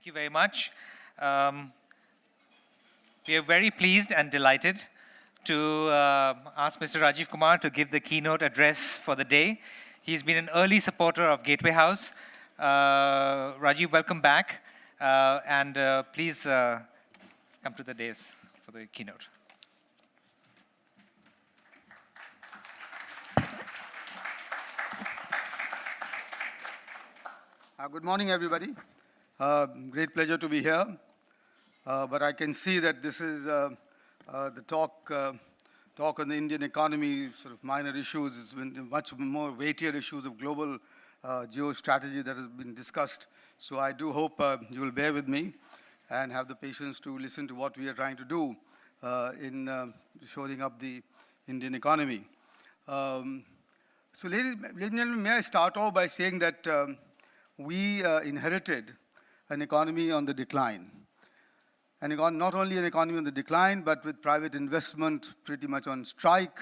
Thank you very much. We are very pleased and delighted to ask Mr. Rajiv Kumar to give the keynote address for the day. He's been an early supporter of Gateway House. Rajiv, welcome back. Please come to the dais for the keynote. Good morning, everybody. Great pleasure to be here. But I can see that this is the talk on the Indian economy, sort of minor issues. It's been much more weightier issues of global geostrategy that has been discussed. So I do hope you will bear with me and have the patience to listen to what we are trying to do in shoring up the Indian economy. So ladies and gentlemen, may I start off by saying that we inherited an economy on the decline. Not only an economy on the decline, but with private investment pretty much on strike,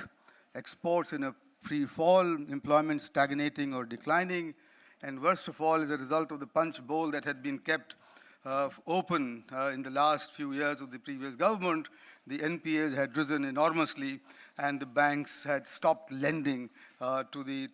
exports in a free fall, employment stagnating or declining, and worst of all, as a result of the punch bowl that had been kept open in the last few years of the previous government, the NPAs had risen enormously, and the banks had stopped lending to the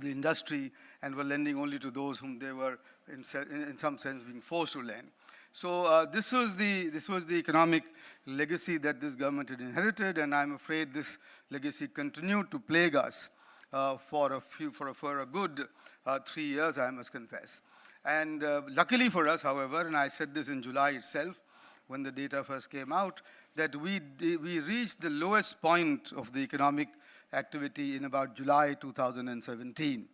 industry and were lending only to those whom they were, in some sense, being forced to lend. So this was the economic legacy that this government had inherited, and I'm afraid this legacy continued to plague us for a good 3 years, I must confess. And luckily for us, however, and I said this in July itself, when the data first came out, that we reached the lowest point of the economic activity in about July 2017.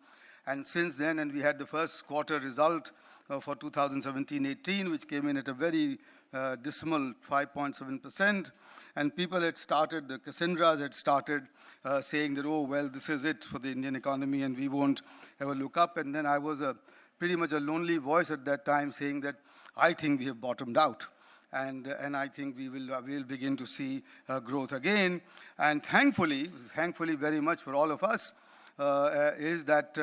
And since then, and we had the first quarter result for 2017-18, which came in at a very dismal 5.7%. And people had started, the Cassandras had started saying that, oh, well, this is it for the Indian economy and we won't ever look up. And then I was pretty much a lonely voice at that time saying that I think we have bottomed out. And I think we'll begin to see growth again. And thankfully very much for all of us, is that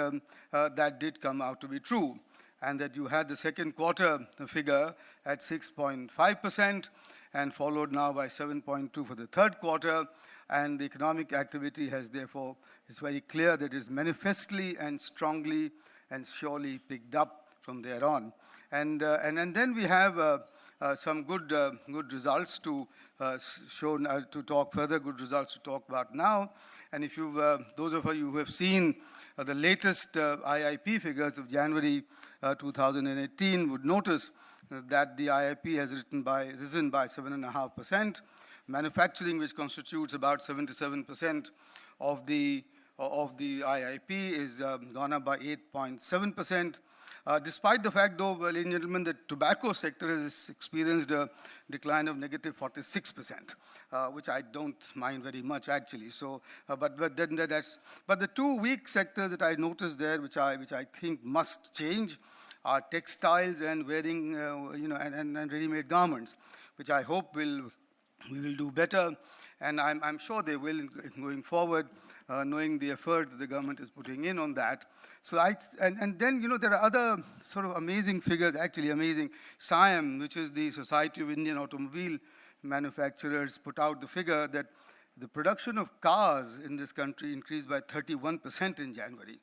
that did come out to be true. And that you had the second quarter figure at 6.5% and followed now by 7.2 for the third quarter. And the economic activity has therefore, it's very clear that it is manifestly and strongly and surely picked up from there on. And then we have some good results to show, to talk further, good results to talk about now. And if you've, those of you who have seen the latest IIP figures of January 2018 would notice that the IIP has risen by 7.5%. Manufacturing, which constitutes about 77% of the IIP, is gone up by 8.7%. Despite the fact, though, ladies and gentlemen, the tobacco sector has experienced a decline of negative 46%, which I don't mind very much, actually. So, but the two weak sectors that I noticed there, which I think must change, are textiles and wearing, and ready-made garments, which I hope we will do better, and I'm sure they will going forward, knowing the effort that the government is putting in on that. So then, there are other sort of amazing figures, actually amazing. SIAM, which is the Society of Indian Automobile Manufacturers, put out the figure that the production of cars in this country increased by 31% in January.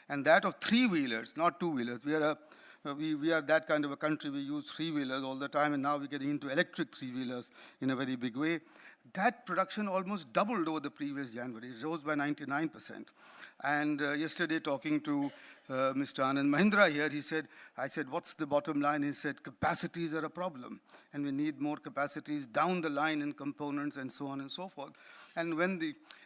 And that of three-wheelers, not two-wheelers. We are that kind of a country. We use three-wheelers all the time, and now we're getting into electric three-wheelers in a very big way. That production almost doubled over the previous January. It rose by 99%. And yesterday, talking to Mr. Anand Mahindra here, I said, what's the bottom line? He said, capacities are a problem, and we need more capacities down the line in components and so on and so forth. And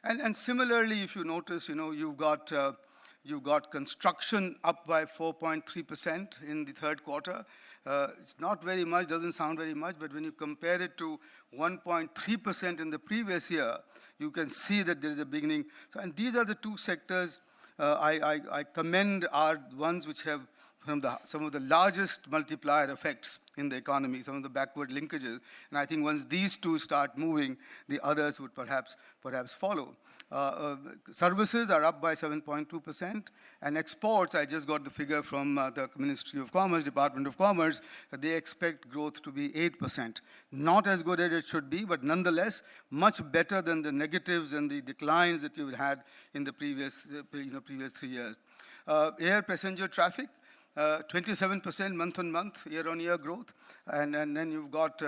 and similarly, if you notice, you've got construction up by 4.3% in the third quarter. It's not very much, doesn't sound very much, but when you compare it to 1.3% in the previous year, you can see that there is a beginning. So, and these are the two sectors I commend are ones which have some of the largest multiplier effects in the economy, some of the backward linkages. And I think once these two start moving, the others would perhaps follow. Services are up by 7.2%, and exports, I just got the figure from the Ministry of Commerce, Department of Commerce, they expect growth to be 8%. Not as good as it should be, but nonetheless, much better than the negatives and the declines that you've had in the previous 3 years. Air passenger traffic, 27% month-on-month, year-on-year growth, and then you've got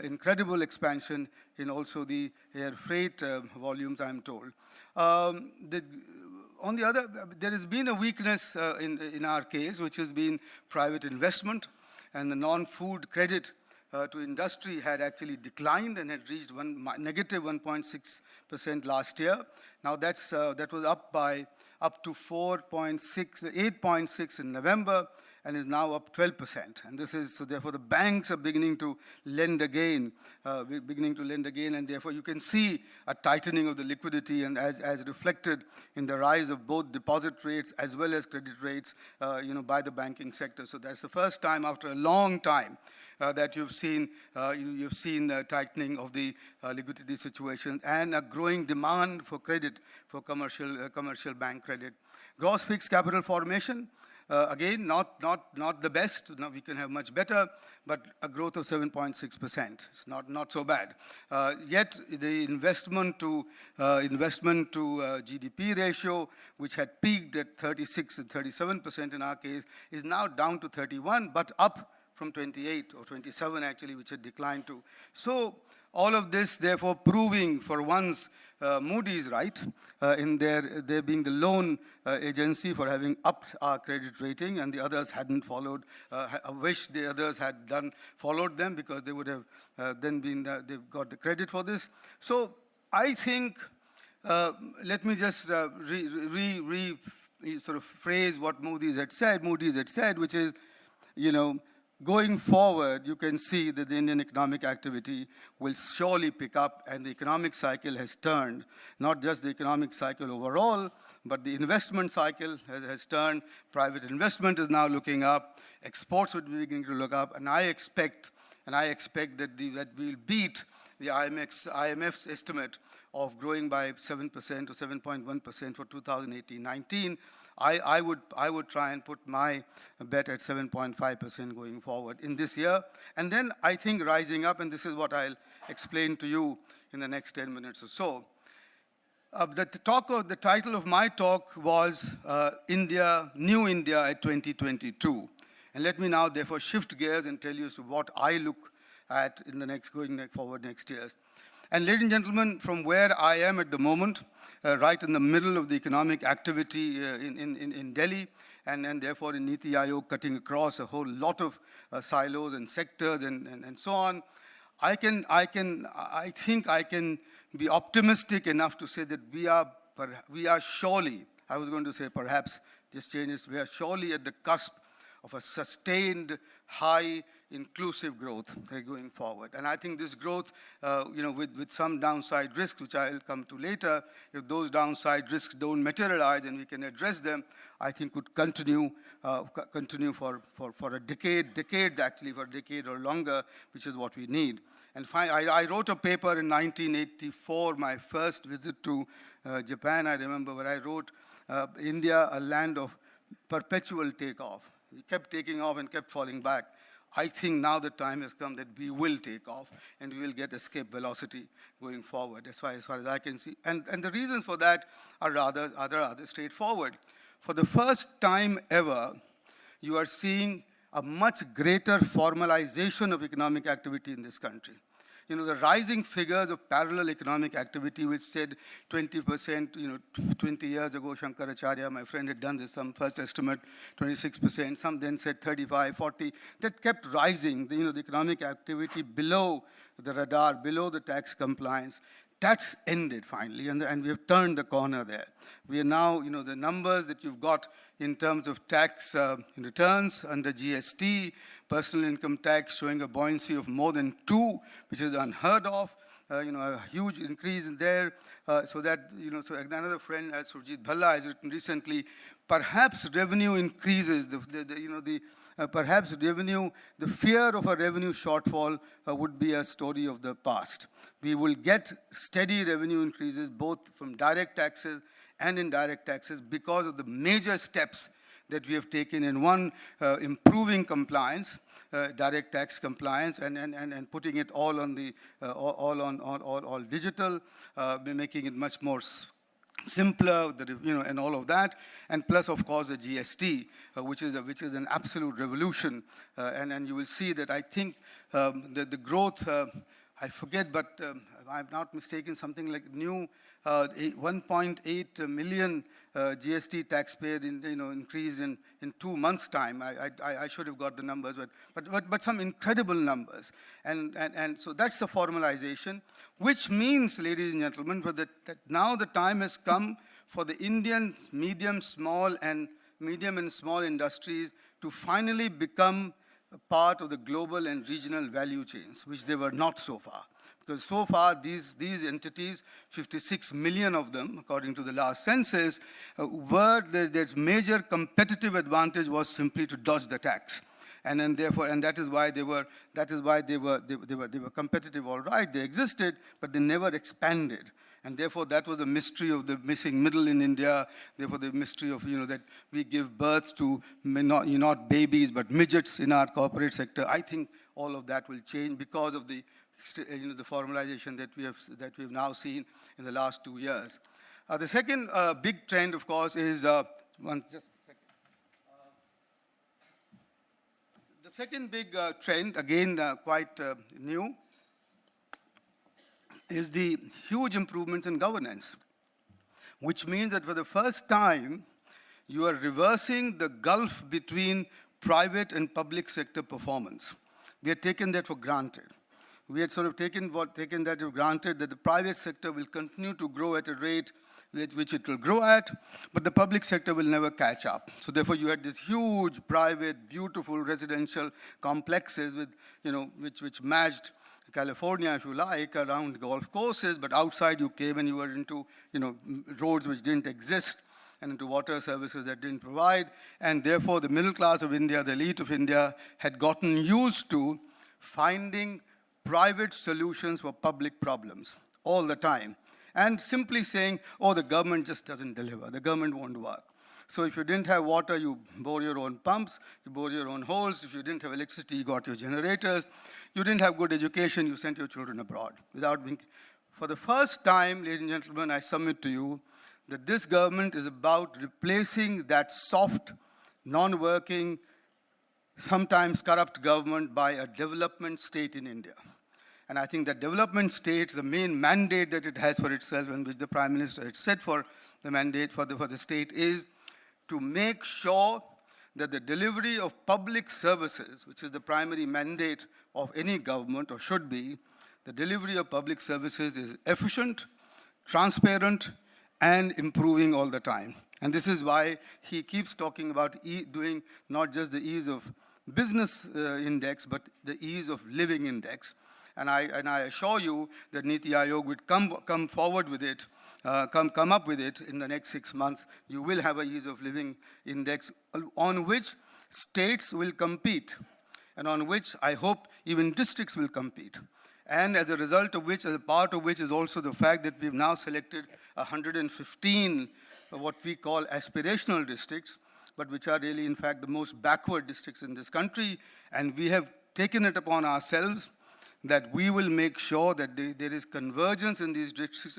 incredible expansion in also the air freight volumes, I'm told. On the other, there has been a weakness in our case, which has been private investment, and the non-food credit to industry had actually declined and had reached negative 1.6% last year. Now that was up to 8.6 in November, and is now up 12%. And this is, so therefore the banks are beginning to lend again, and therefore you can see a tightening of the liquidity, and as reflected in the rise of both deposit rates as well as credit rates, by the banking sector. So that's the first time after a long time that you've seen tightening of the liquidity situation and a growing demand for credit, for commercial bank credit. Gross fixed capital formation, again, not the best. Now we can have much better, but a growth of 7.6%. It's not so bad. Yet the investment to GDP ratio, which had peaked at 36 and 37% in our case, is now down to 31, but up from 28 or 27 actually, which had declined to. So all of this, therefore, proving for once Moody's right in their being the lone agency for having upped our credit rating, and the others hadn't followed. I wish the others had followed them, because they would have then they've got the credit for this. So I think, let me just sort of phrase what Moody's had said, which is, going forward, you can see that the Indian economic activity will surely pick up, and the economic cycle has turned. Not just the economic cycle overall, but the investment cycle has turned. Private investment is now looking up. Exports would be beginning to look up, and I expect that we'll beat the IMF's estimate of growing by 7% or 7.1% for 2018-19. I would try and put my bet at 7.5% going forward in this year. And then I think rising up, and this is what I'll explain to you in the next 10 minutes or so. The title of my talk was New India at 2022. And let me now therefore shift gears and tell you what I look at in the going forward next years. And ladies and gentlemen, from where I am at the moment, right in the middle of the economic activity in Delhi, and therefore in NITI Aayog cutting across a whole lot of silos and sectors and so on, I think I can be optimistic enough to say that we are surely, I was going to say perhaps, just change this, we are surely at the cusp of a sustained high inclusive growth going forward. And I think this growth, with some downside risks, which I'll come to later, if those downside risks don't materialize and we can address them, I think could continue for a decades actually, for a decade or longer, which is what we need. And I wrote a paper in 1984, my first visit to Japan, I remember, where I wrote India, a land of perpetual takeoff. We kept taking off and kept falling back. I think now the time has come that we will take off and we will get escape velocity going forward, as far as I can see. And the reasons for that are rather straightforward. For the first time ever, you are seeing a much greater formalization of economic activity in this country. The rising figures of parallel economic activity, which said 20%, 20 years ago, Shankaracharya, my friend, had done this, some first estimate, 26%, some then said 35, 40, that kept rising, the economic activity below the radar, below the tax compliance. That's ended finally, and we have turned the corner there. We are now, the numbers that you've got in terms of tax returns under GST, personal income tax showing a buoyancy of more than 2, which is unheard of, a huge increase in there. So another friend, Surjit Bhalla, has written recently, perhaps revenue increases, the perhaps revenue, the fear of a revenue shortfall would be a story of the past. We will get steady revenue increases both from direct taxes and indirect taxes because of the major steps that we have taken in one, improving compliance, direct tax compliance, and putting it all on the all digital, making it much more simpler, and all of that, and plus, of course, the GST, which is an absolute revolution, and you will see that I think the growth. I forget, but if I'm not mistaken, something like new 1.8 million GST taxpayer increase in 2 months' time. I should have got the numbers, but some incredible numbers. And so that's the formalization, which means, ladies and gentlemen, that now the time has come for the Indian medium and small industries to finally become a part of the global and regional value chains, which they were not so far. Because so far, these entities, 56 million of them, according to the last census, their major competitive advantage was simply to dodge the tax. And then therefore, and that is why they were competitive, all right, they existed, but they never expanded. And therefore, that was the mystery of the missing middle in India. Therefore, the mystery of, that we give birth to not babies, but midgets in our corporate sector. I think all of that will change because of the formalization that we have now seen in the last 2 years. The second big trend, of course, is the second big trend, again quite new, is the huge improvements in governance, which means that for the first time, you are reversing the gulf between private and public sector performance. We had taken that for granted. We had sort of taken that for granted, that the private sector will continue to grow at a rate with which it will grow at, but the public sector will never catch up. So therefore, you had these huge, private, beautiful residential complexes with, which matched California, if you like, around golf courses, but outside you came and you were into, roads which didn't exist, and into water services that didn't provide. And therefore, the middle class of India, the elite of India, had gotten used to finding private solutions for public problems all the time. And simply saying, oh, the government just doesn't deliver. The government won't work. So if you didn't have water, you bore your own pumps, you bore your own holes. If you didn't have electricity, you got your generators. You didn't have good education, you sent your children abroad. For the first time, ladies and gentlemen, I submit to you that this government is about replacing that soft, non-working, sometimes corrupt government by a development state in India. And I think that development state, the main mandate that it has for itself, and which the Prime Minister had set for the mandate for the state, is to make sure that the delivery of public services, which is the primary mandate of any government, or should be, the delivery of public services is efficient, transparent, and improving all the time. And this is why he keeps talking about doing not just the ease of business index, but the ease of living index. And I assure you that NITI Aayog would come forward with it, come up with it in the next 6 months. You will have a ease of living index on which states will compete, and on which I hope even districts will compete. And as a result of which, as a part of which is also the fact that we've now selected 115 what we call aspirational districts, but which are really, in fact, the most backward districts in this country. And we have taken it upon ourselves that we will make sure that there is convergence in these districts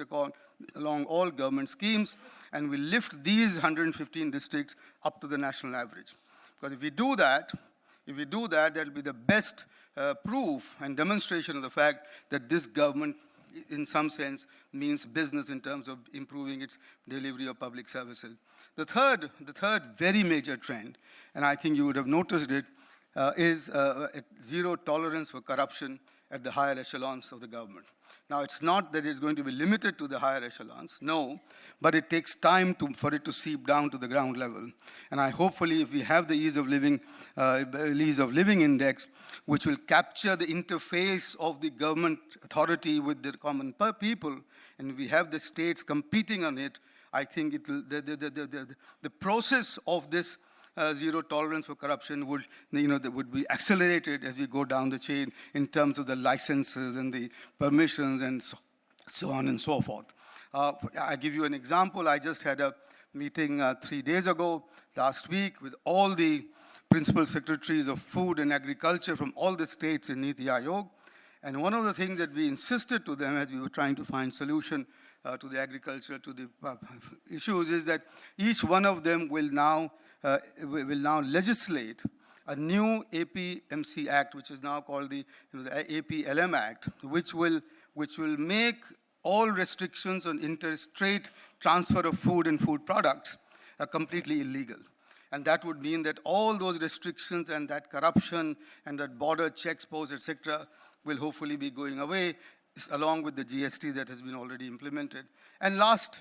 along all government schemes, and we lift these 115 districts up to the national average. Because if we do that, that will be the best proof and demonstration of the fact that this government, in some sense, means business in terms of improving its delivery of public services. The third very major trend, and I think you would have noticed it, is zero tolerance for corruption at the higher echelons of the government. Now, it's not that it's going to be limited to the higher echelons, no, but it takes time for it to seep down to the ground level. And hopefully, if we have the ease of living index, which will capture the interface of the government authority with the common people, and we have the states competing on it, I think it will, the process of this zero tolerance for corruption would, that would be accelerated as we go down the chain in terms of the licenses and the permissions and so on and so forth. I give you an example. I just had a meeting 3 days ago, last week, with all the principal secretaries of food and agriculture from all the states in NITI Aayog. And one of the things that we insisted to them as we were trying to find solution to the agriculture, to the issues, is that each one of them will now legislate a new APMC Act, which is now called the APLM Act, which will make all restrictions on interstate transfer of food and food products are completely illegal. And that would mean that all those restrictions and that corruption and that border checks, posts, etc., will hopefully be going away, along with the GST that has been already implemented. And last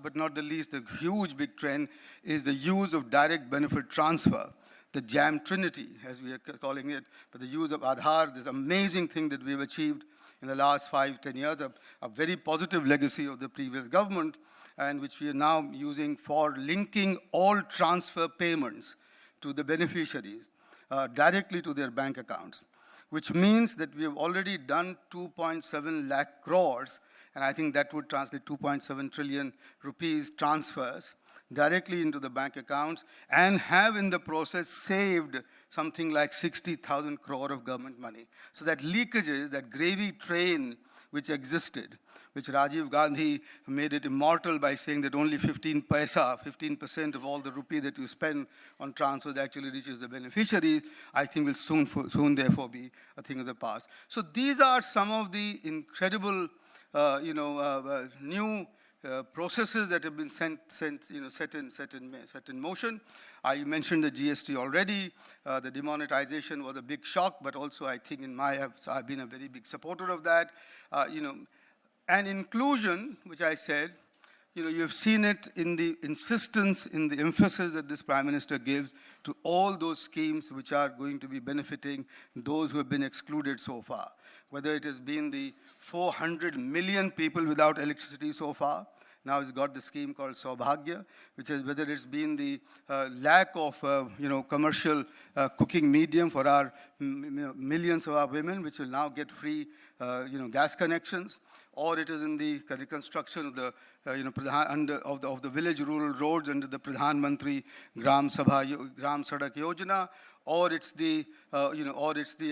but not the least, the huge big trend is the use of direct benefit transfer, the JAM Trinity, as we are calling it, but the use of Aadhaar, this amazing thing that we've achieved in the last 5-10 years, a very positive legacy of the previous government, and which we are now using for linking all transfer payments to the beneficiaries directly to their bank accounts, which means that we have already done 2.7 lakh crores, and I think that would translate 2.7 trillion rupees transfers directly into the bank accounts, and have in the process saved something like 60,000 crore of government money. So that leakages, that gravy train which existed, which Rajiv Gandhi made it immortal by saying that only 15% of all the rupee that you spend on transfers actually reaches the beneficiaries, I think will soon therefore be a thing of the past. So these are some of the incredible, new processes that have been set in motion. I mentioned the GST already. The demonetization was a big shock, but also I think I've been a very big supporter of that. And inclusion, which I said, you have seen it in the insistence, in the emphasis that this Prime Minister gives to all those schemes which are going to be benefiting those who have been excluded so far. Whether it has been the 400 million people without electricity so far. Now it's got the scheme called Saubhagya, which is whether it's been the lack of commercial cooking medium for our millions of our women, which will now get free gas connections, or it is in the reconstruction of the of the village rural roads under the Pradhan Mantri Gram Sadak Yojana, or it's the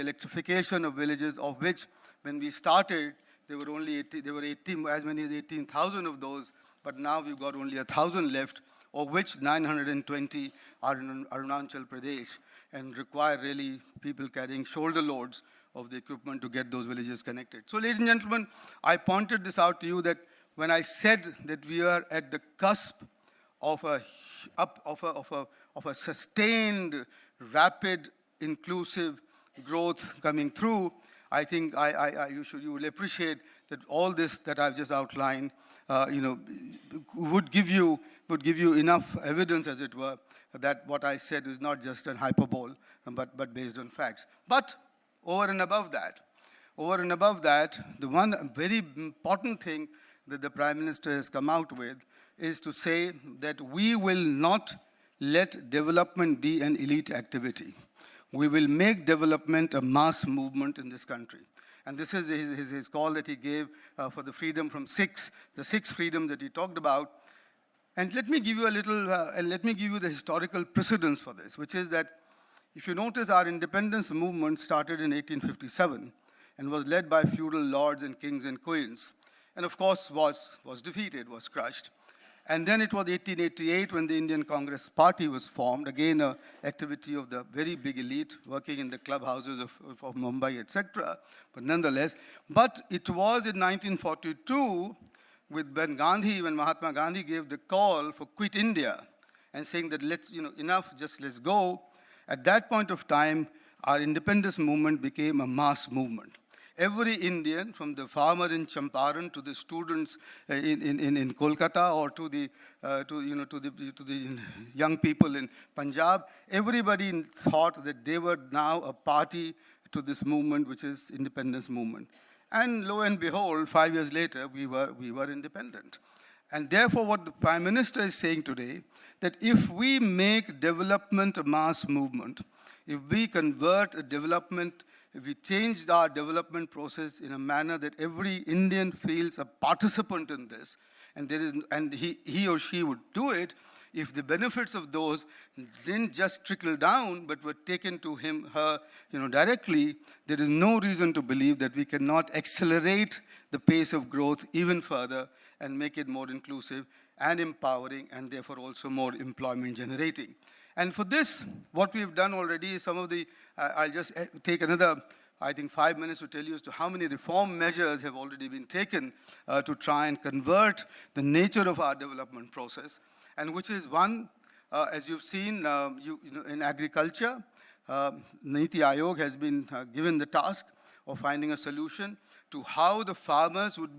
electrification of villages, of which when we started there were as many as 18,000 of those, but now we've got only 1,000 left, of which 920 are in Arunachal Pradesh and require really people carrying shoulder loads of the equipment to get those villages connected. So, ladies and gentlemen, I pointed this out to you that when I said that we are at the cusp of a sustained, rapid, inclusive growth coming through, I think you will appreciate that all this that I've just outlined, would give you enough evidence, as it were, that what I said is not just an hyperbole, but based on facts. But over and above that, the one very important thing that the Prime Minister has come out with is to say that we will not let development be an elite activity. We will make development a mass movement in this country. And this is his call that he gave for the freedom from the six freedoms that he talked about. And let me give you the historical precedence for this, which is that if you notice, our independence movement started in 1857 and was led by feudal lords and kings and queens, and of course was defeated, was crushed. And then it was 1888 when the Indian Congress Party was formed, again an activity of the very big elite working in the clubhouses of Mumbai, etc. But nonetheless, but it was in 1942 when Mahatma Gandhi gave the call for quit India and saying that enough, just let's go. At that point of time, our independence movement became a mass movement. Every Indian, from the farmer in Champaran to the students in Kolkata, or to the young people in Punjab, everybody thought that they were now a party to this movement, which is independence movement. And lo and behold, 5 years later, we were independent. And therefore, what the Prime Minister is saying today, that if we make development a mass movement, if we convert a development, if we change our development process in a manner that every Indian feels a participant in this, and he or she would do it, if the benefits of those didn't just trickle down, but were taken to him, her, directly, there is no reason to believe that we cannot accelerate the pace of growth even further and make it more inclusive and empowering, and therefore also more employment generating. And for this, what we've done already is some of the, I'll just take another, I think, 5 minutes to tell you as to how many reform measures have already been taken to try and convert the nature of our development process. And which is one, as you've seen, in agriculture, NITI Aayog has been given the task of finding a solution to how the farmers would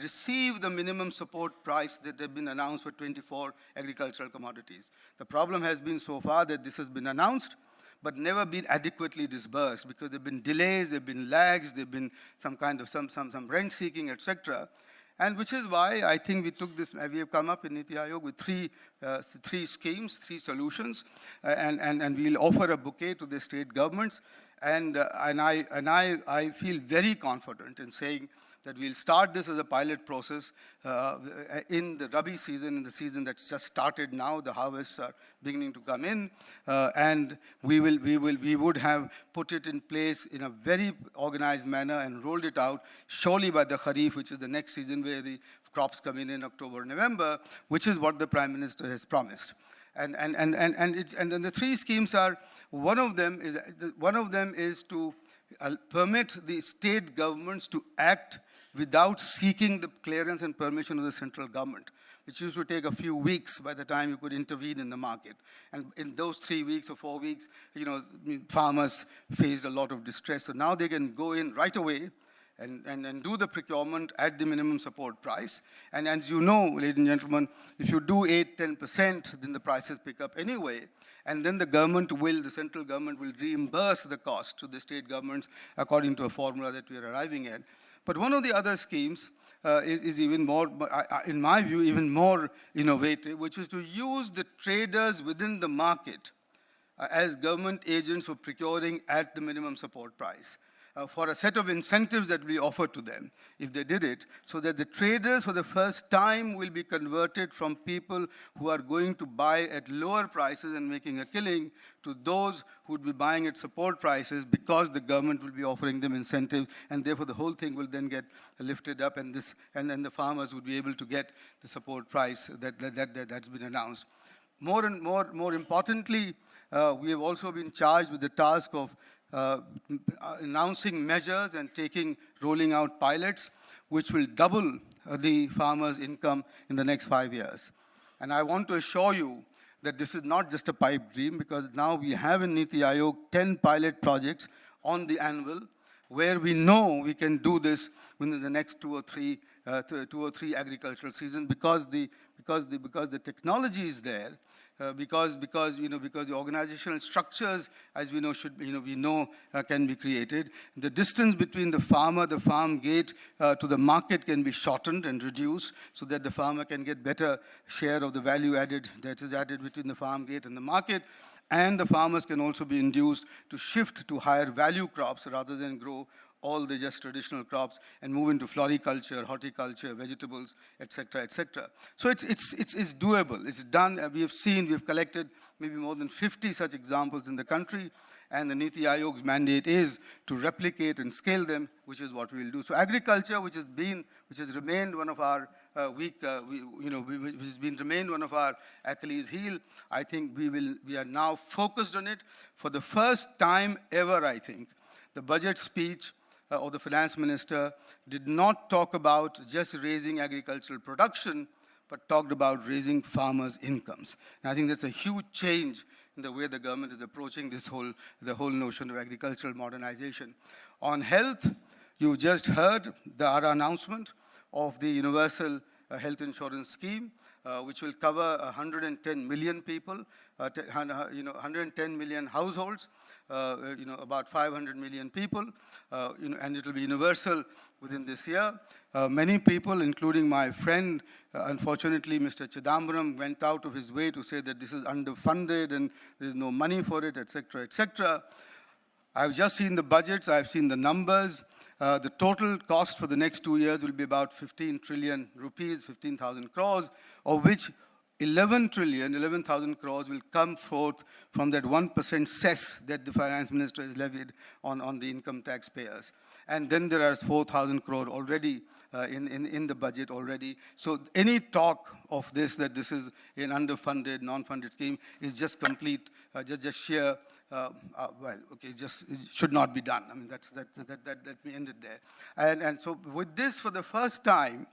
receive the minimum support price that have been announced for 24 agricultural commodities. The problem has been so far that this has been announced, but never been adequately disbursed, because there have been delays, there have been lags, there have been some kind of some rent seeking, etc. And which is why I think we took this, we have come up in NITI Aayog with three schemes, three solutions, and we'll offer a bouquet to the state governments. And I feel very confident in saying that we'll start this as a pilot process in the Rabi season, in the season that's just started now. The harvests are beginning to come in, and we would have put it in place in a very organized manner and rolled it out surely by the Kharif, which is the next season where the crops come in October, November, which is what the Prime Minister has promised. And then the three schemes are, one of them is to permit the state governments to act without seeking the clearance and permission of the central government, which used to take a few weeks by the time you could intervene in the market. And in those 3 weeks or 4 weeks, farmers faced a lot of distress. So now they can go in right away and do the procurement at the minimum support price. And as you know, ladies and gentlemen, if you do 8-10%, then the prices pick up anyway. And then the central government will reimburse the cost to the state governments according to a formula that we are arriving at. But one of the other schemes is even more, in my view, even more innovative, which is to use the traders within the market as government agents for procuring at the minimum support price, for a set of incentives that we offer to them if they did it, so that the traders for the first time will be converted from people who are going to buy at lower prices and making a killing to those who would be buying at support prices, because the government will be offering them incentives, and therefore the whole thing will then get lifted up, and then the farmers would be able to get the support price that's been announced. More importantly, we have also been charged with the task of announcing measures and rolling out pilots, which will double the farmer's income in the next 5 years. And I want to assure you that this is not just a pipe dream, because now we have in NITI Aayog 10 pilot projects on the anvil, where we know we can do this within the next 2 or 3 agricultural seasons, because the technology is there. Because the organizational structures, as we know, can be created. The distance between the farmer, the farm gate to the market can be shortened and reduced, so that the farmer can get better share of the value added that is added between the farm gate and the market. And the farmers can also be induced to shift to higher value crops rather than grow all the just traditional crops and move into floriculture, horticulture, vegetables, etc., etc. So it's doable. It's done. We've collected maybe more than 50 such examples in the country, and the NITI Aayog's mandate is to replicate and scale them, which is what we will do. So agriculture, which has remained one of our remained one of our Achilles' heel, I think we are now focused on it. For the first time ever, I think, the budget speech or the finance minister did not talk about just raising agricultural production, but talked about raising farmers' incomes. And I think that's a huge change in the way the government is approaching the whole notion of agricultural modernization. On health, you just heard our announcement of the universal health insurance scheme, which will cover 110 million people, 110 million households, about 500 million people, and it will be universal within this year. Many people, including my friend, unfortunately, Mr. Chidambaram, went out of his way to say that this is underfunded and there's no money for it, etc., etc. I've just seen the budgets, I've seen the numbers. The total cost for the next 2 years will be about 15 trillion rupees, 15,000 crores, of which 11,000 crores will come forth from that 1% cess that the finance minister has levied on the income taxpayers. And then there are 4,000 crore already in the budget already. So any talk of this, that this is an underfunded, non-funded scheme, is just complete, just sheer, it should not be done. I mean, let me end it there. And so with this, for the first time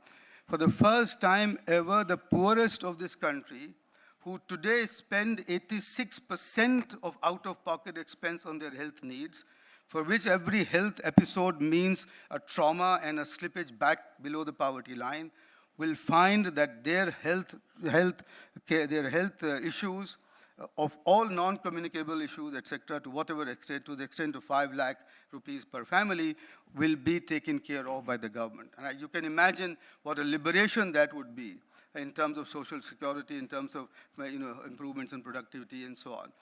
ever, the poorest of this country, who today spend 86% of out-of-pocket expense on their health needs, for which every health episode means a trauma and a slippage back below the poverty line, will find that their health issues of all non-communicable issues, etc., to whatever extent, to the extent of 5 lakh rupees per family, will be taken care of by the government. And you can imagine what a liberation that would be in terms of social security, in terms of improvements in productivity, and so on.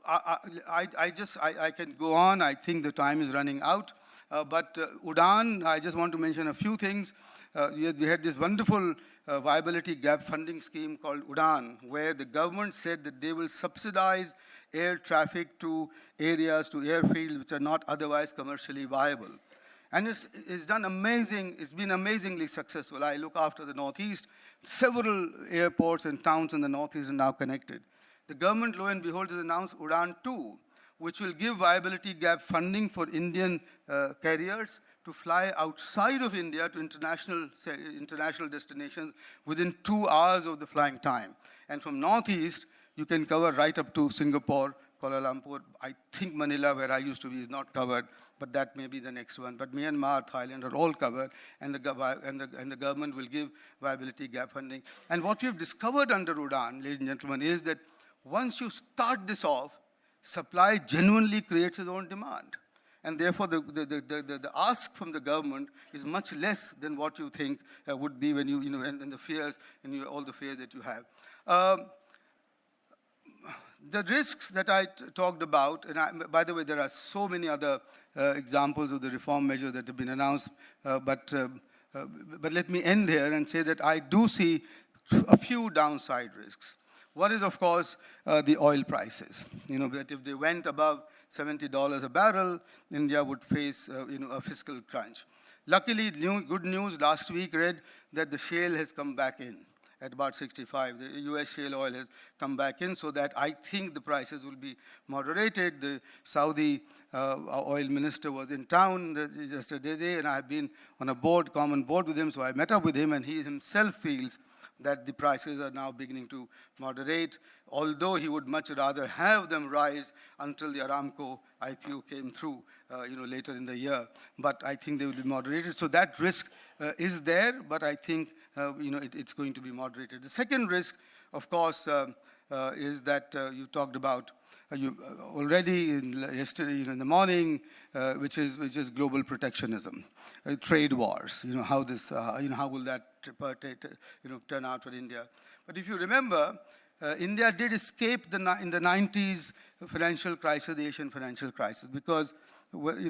I can go on. I think the time is running out. But UDAN, I just want to mention a few things. We had this wonderful viability gap funding scheme called UDAN, where the government said that they will subsidize air traffic to areas, to airfields which are not otherwise commercially viable. And it's done amazing, it's been amazingly successful. I look after the Northeast. Several airports and towns in the Northeast are now connected. The government, lo and behold, has announced UDAN 2, which will give viability gap funding for Indian carriers to fly outside of India to international destinations within 2 hours of the flying time. And from Northeast, you can cover right up to Singapore, Kuala Lumpur. I think Manila, where I used to be, is not covered, but that may be the next one. But Myanmar, Thailand are all covered, and the government will give viability gap funding. And what we've discovered under UDAN, ladies and gentlemen, is that once you start this off, supply genuinely creates its own demand. And therefore, the ask from the government is much less than what you think would be when and the fears, and all the fears that you have. The risks that I talked about, and by the way, there are so many other examples of the reform measures that have been announced, but let me end here and say that I do see a few downside risks. One is, of course, the oil prices. That if they went above $70 a barrel, India would face a fiscal crunch. Luckily, good news last week read that the shale has come back in at about 65. The US shale oil has come back in, so that I think the prices will be moderated. The Saudi oil minister was in town yesterday, and I've been on a common board with him, so I met up with him, and he himself feels that the prices are now beginning to moderate, although he would much rather have them rise until the Aramco IPO came through later in the year. But I think they will be moderated. So that risk is there, but I think it's going to be moderated. The second risk, of course, is that you talked about already yesterday in the morning, which is global protectionism, trade wars. How will that turn out for India? But if you remember, India did escape in the 90s financial crisis, the Asian financial crisis, because we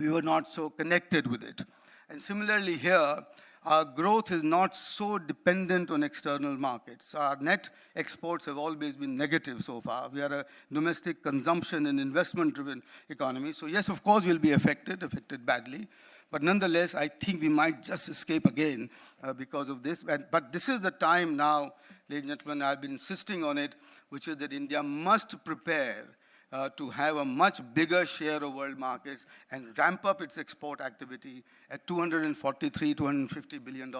were not so connected with it. And similarly here, our growth is not so dependent on external markets. Our net exports have always been negative so far. We are a domestic consumption and investment-driven economy. So yes, of course, we'll be affected badly. But nonetheless, I think we might just escape again because of this. But this is the time now, ladies and gentlemen, I've been insisting on it, which is that India must prepare to have a much bigger share of world markets and ramp up its export activity at $243, $250 billion.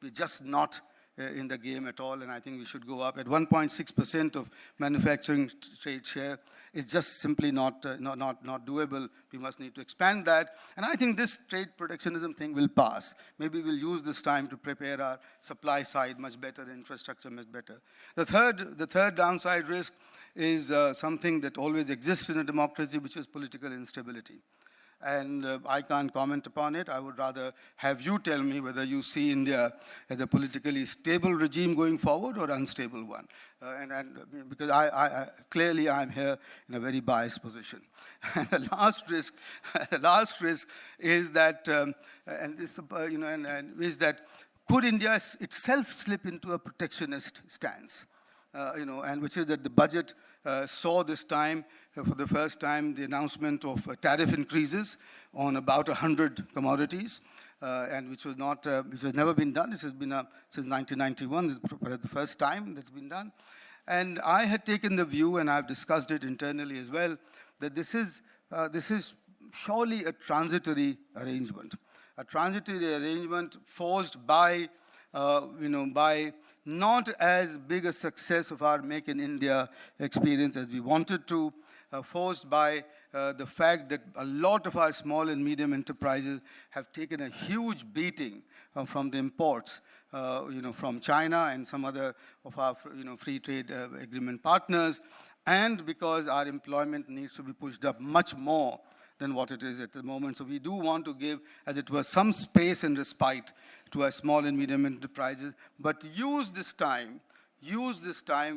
We're just not in the game at all, and I think we should go up. At 1.6% of manufacturing trade share, it's just simply not doable. We must need to expand that. And I think this trade protectionism thing will pass. Maybe we'll use this time to prepare our supply side much better, infrastructure much better. The third downside risk is something that always exists in a democracy, which is political instability. And I can't comment upon it. I would rather have you tell me whether you see India as a politically stable regime going forward or unstable one. Because clearly I'm here in a very biased position. And the last risk is that, is that could India itself slip into a protectionist stance? And which is that the budget saw this time, for the first time, the announcement of tariff increases on about 100 commodities, and which has never been done. This has been since 1991, for the first time that's been done. And I had taken the view, and I've discussed it internally as well, that this is surely a transitory arrangement. A transitory arrangement forced by, by not as big a success of our Make in India experience as we wanted to, forced by the fact that a lot of our small and medium enterprises have taken a huge beating from the imports, from China and some other of our, free trade agreement partners, and because our employment needs to be pushed up much more than what it is at the moment. So we do want to give, as it were, some space and respite to our small and medium enterprises, but use this time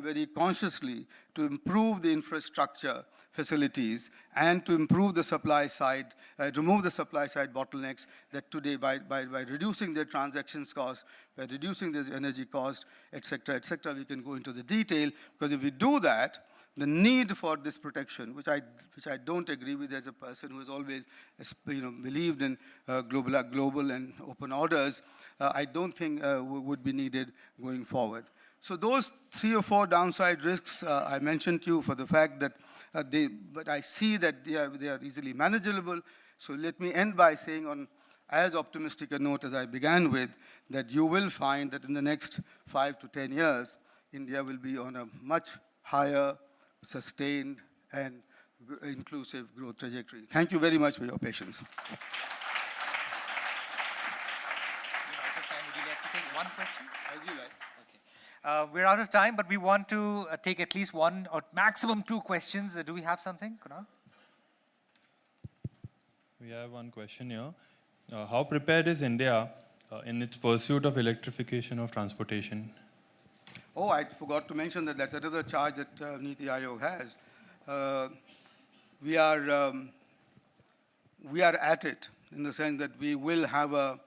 very consciously to improve the infrastructure facilities and to improve the supply side, remove the supply side bottlenecks that today by reducing their transactions cost, by reducing their energy cost, et cetera, we can go into the detail, because if we do that, the need for this protection, which I don't agree with as a person who has always believed in global and open orders, I don't think would be needed going forward. So those 3 or 4 downside risks I mentioned to you for the fact that but I see that they are easily manageable. So let me end by saying on as optimistic a note as I began with, that you will find that in the next 5 to 10 years, India will be on a much higher, sustained, and inclusive growth trajectory. Thank you very much for your patience. Would you like to take one question? As you like. We're out of time, but we want to take at least one or maximum 2 questions. Do we have something, Kunal? We have one question here. How prepared is India in its pursuit of electrification of transportation? Oh, I forgot to mention that that's another charge that NITI Aayog has. We are at it in the sense that we will have a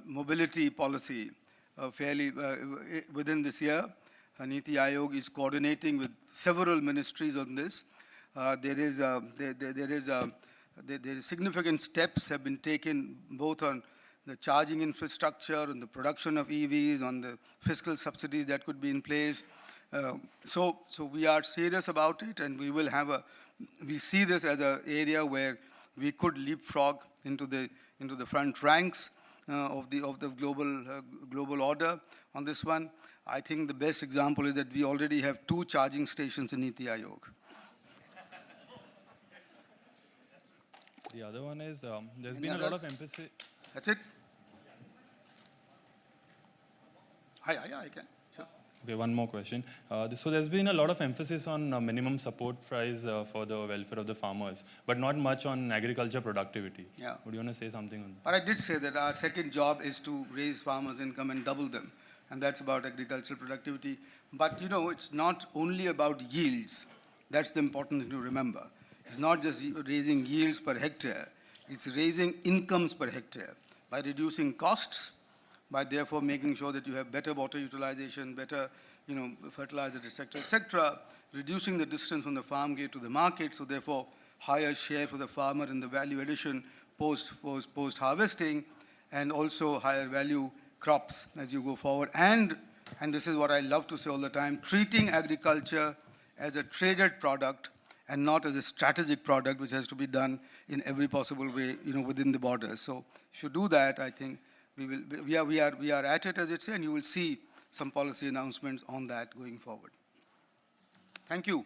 mobility policy fairly within this year. NITI Aayog is coordinating with several ministries on this. Significant steps have been taken both on the charging infrastructure, on the production of EVs, on the fiscal subsidies that could be in place. So we are serious about it, and we see this as an area where we could leapfrog into the front ranks of the global order on this one. I think the best example is that we already have 2 charging stations in NITI Aayog. The other one is there's been a lot of emphasis. That's it? I can. Sure. Okay, one more question. So there's been a lot of emphasis on minimum support price for the welfare of the farmers, but not much on agriculture productivity. Yeah. Would you want to say something on that? But I did say that our second job is to raise farmers' income and double them. And that's about agricultural productivity. But it's not only about yields. That's the important thing to remember. It's not just raising yields per hectare. It's raising incomes per hectare by reducing costs, by therefore making sure that you have better water utilization, better fertilizer, etc., reducing the distance from the farm gate to the market, so therefore higher share for the farmer in the value addition post-harvesting, and also higher value crops as you go forward. And this is what I love to say all the time, treating agriculture as a traded product and not as a strategic product which has to be done in every possible way, within the borders. So if you do that, I think we are at it, as it says, and you will see some policy announcements on that going forward. Thank you.